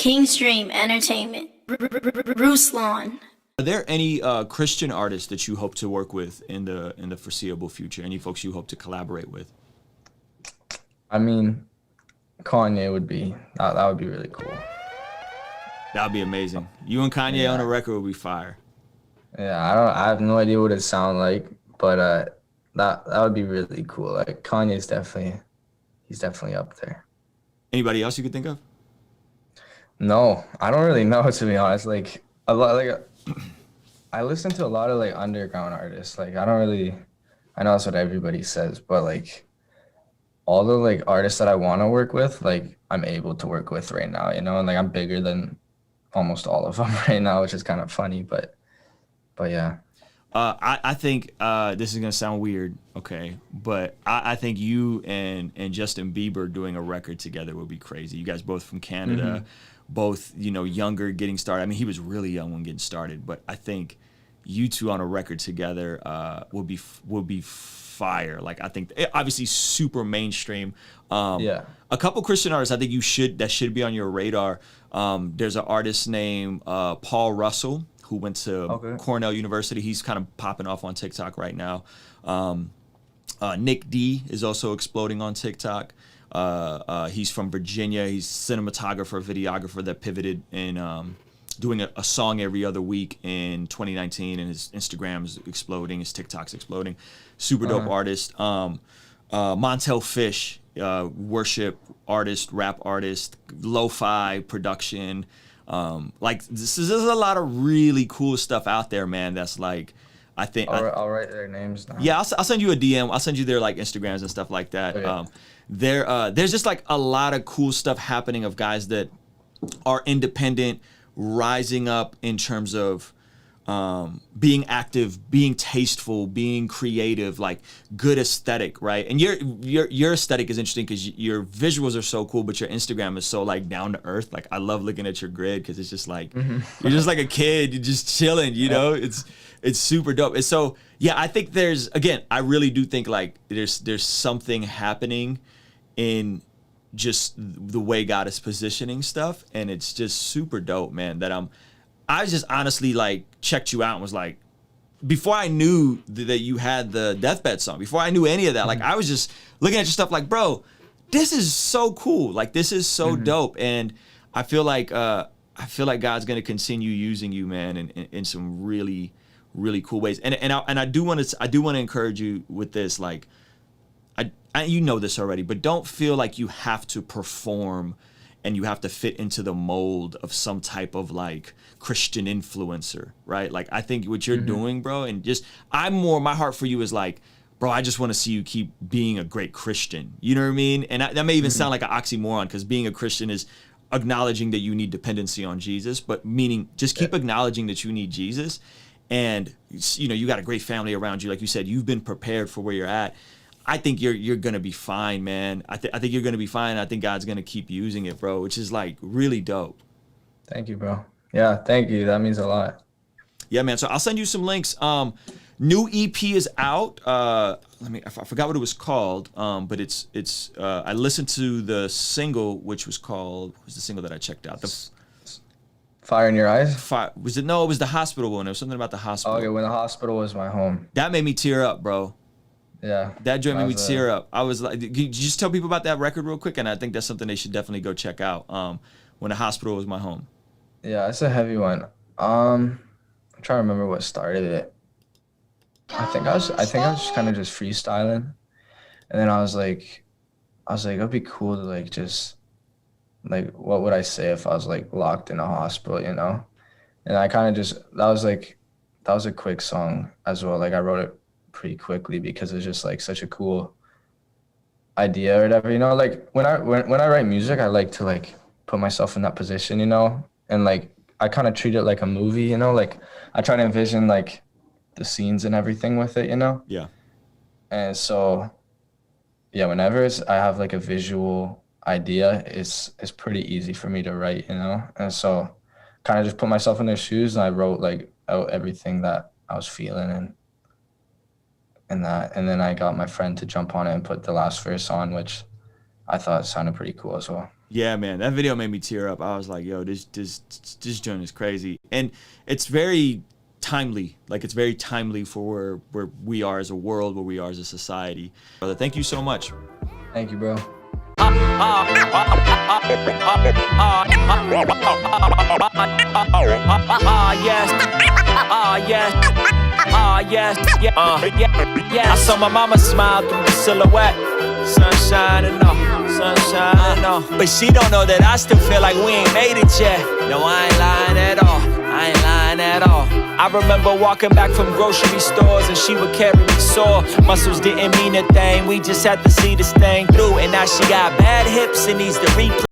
Kingstream Entertainment. Ruslan. Are there any Christian artists that you hope to work with in the foreseeable future? Any folks you hope to collaborate with? I mean, Kanye would be that would be really cool. That would be amazing. You and Kanye on a record would be fire. Yeah, I have no idea what it sound like, but that would be really cool. Like Kanye's he's definitely up there. Anybody else you could think of? No, I don't really know, to be honest. Like a lot, like I listen to a lot of like underground artists. Like I know that's what everybody says, but like all the like artists that I want to work with, like I'm able to work with right now, you know, and like I'm bigger than almost all of them right now, which is kind of funny, but yeah. I think this is gonna sound weird, okay, but I think you and Justin Bieber doing a record together would be crazy. You guys both from Canada, both younger, getting started. I mean, he was really young when getting started, but I think you two on a record together would be fire. Like I think obviously super mainstream. A couple Christian artists I think that should be on your radar. There's an artist named Paul Russell who went to Cornell University. He's kind of popping off on TikTok right now. Nick D is also exploding on TikTok. He's from Virginia. He's cinematographer, videographer that pivoted in doing a song every other week in 2019, and his Instagram is exploding, his TikTok's exploding. Super dope artist. Montel Fish, worship artist, rap artist, lo-fi production. Like there's a lot of really cool stuff out there, man. That's like, I think I'll write their names down. Yeah, I'll send you a DM. I'll send you their like Instagrams and stuff like that. Okay. There's just like a lot of cool stuff happening of guys that are independent, rising up in terms of being active, being tasteful, being creative, like good aesthetic, right? And your aesthetic is interesting because your visuals are so cool, but your Instagram is so like down to earth. Like I love looking at your grid because it's just like you're just like a kid, you're just chilling, you know. It's super dope. And so yeah, I think I really do think like there's something happening in just the way God is positioning stuff, and it's just super dope, man. I just honestly like checked you out and was like, before I knew that you had the Deathbed song, before I knew any of that, like I was just looking at your stuff like, bro, this is so cool. Like this is so dope, and I feel like God's gonna continue using you, man, in some really, really cool ways. And I do want to encourage you with this, like. You know this already, but don't feel like you have to perform and you have to fit into the mold of some type of like Christian influencer, right? Like I think what you're doing, bro, and just my heart for you is like, bro, I just want to see you keep being a great Christian. You know what I mean? And that may even sound like an oxymoron because being a Christian is acknowledging that you need dependency on Jesus, but meaning just keep acknowledging that you need Jesus. And you got a great family around you. Like you said, you've been prepared for where you're at. I think you're gonna be fine, man. I think you're gonna be fine. I think God's gonna keep using it, bro, which is like really dope. Thank you, bro. Yeah, thank you. That means a lot. Yeah, man. So I'll send you some links. New EP is out. I forgot what it was called. But it's I listened to the single, which was called. What was the single that I checked out? Fire in Your Eyes? Was it? No, it was the hospital one. It was something about the hospital. Okay, when the hospital was my home. That made me tear up, bro. Yeah. That joint made me tear up. I was like, can you just tell people about that record real quick? And I think that's something they should definitely go check out. When the hospital was my home. Yeah, it's a heavy one. I'm trying to remember what started it. I think I was just kind of just freestyling. And then I was like, it'd be cool to like just like, what would I say if I was like locked in a hospital, you know? And I kind of just, that was a quick song as well. Like I wrote it pretty quickly because it's just like such a cool idea or whatever, you know. Like when I write music, I like to like put myself in that position, you know, and like I kind of treat it like a movie, you know. Like I try to envision like the scenes and everything with it, you know. Yeah. And so yeah, whenever I have like a visual idea, it's pretty easy for me to write, you know. And so kind of just put myself in their shoes, and I wrote like out everything that I was feeling and then I got my friend to jump on it and put the last verse on, which I thought sounded pretty cool as well. Yeah, man, that video made me tear up. I was like, yo, this joint is crazy. And it's very timely. Like, it's very timely for where we are as a world, where we are as a society. Brother, thank you so much. Thank you, bro. I saw my mama smile through the silhouette. Sunshine and all, sunshine and all. But she don't know that I still feel like we ain't made it yet. No, I ain't lying at all, I ain't lying at all. I remember walking back from grocery stores and she would carry me sore. Muscles didn't mean a thing, we just had to see this thing through. And now she got bad hips and needs to replay.